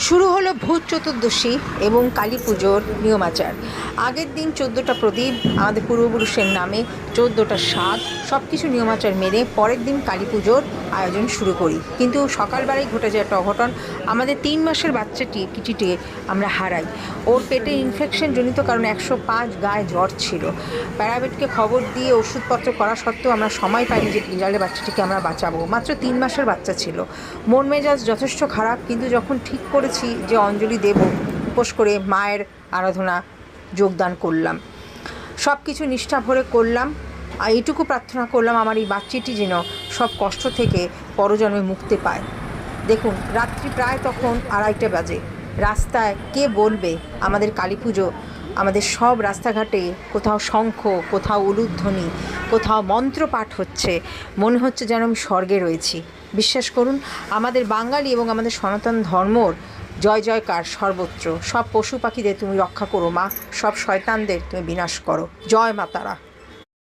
শুরু হলো ভূত চতুর্দশী এবং কালী পুজোর নিয়মাচার। আগের দিন 14টা প্রদীপ আমাদের পূর্বপুরুষের নামে, 14টা শাক, সব কিছু নিয়মাচার মেনে পরের দিন কালী পুজোর আয়োজন শুরু করি। কিন্তু সকালবেলায় ঘটে যায় একটা অঘটন। আমাদের 3 মাসের বাচ্চাটি কিটিকে আমরা হারাই। ওর পেটে ইনফেকশন জনিত কারণে 105, গায়ে জ্বর ছিল। প্যারামেডিককে খবর দিয়ে ওষুধপত্র করা সত্ত্বেও আমরা সময় পাইনি যে বিড়ালের বাচ্চাটিকে আমরা বাঁচাবো। মাত্র 3 মাসের বাচ্চা ছিল। মন মেজাজ যথেষ্ট খারাপ, কিন্তু যখন ঠিক করেছি যে অঞ্জলি দেব, উপোস করে মায়ের আরাধনা যোগদান করলাম। সব কিছু নিষ্ঠা ভরে করলাম, আর এইটুকু প্রার্থনা করলাম আমার এই বাচ্চাটি যেন সব কষ্ট থেকে পরজন্মে মুক্তি পায়। দেখুন, রাত্রি প্রায় তখন 2:30 বাজে। রাস্তায় কে বলবে আমাদের কালী পুজো, আমাদের সব রাস্তাঘাটে কোথাও শঙ্খ, কোথাও উলুধ্বনি, কোথাও মন্ত্রপাঠ হচ্ছে। মনে হচ্ছে যেন আমি স্বর্গে রয়েছি। বিশ্বাস করুন, আমাদের বাঙালি এবং আমাদের সনাতন ধর্মর জয় জয়কার সর্বত্র। সব পশু পাখিদের তুমি রক্ষা করো মা, সব শয়তানদের তুমি বিনাশ করো। জয় মা তারা।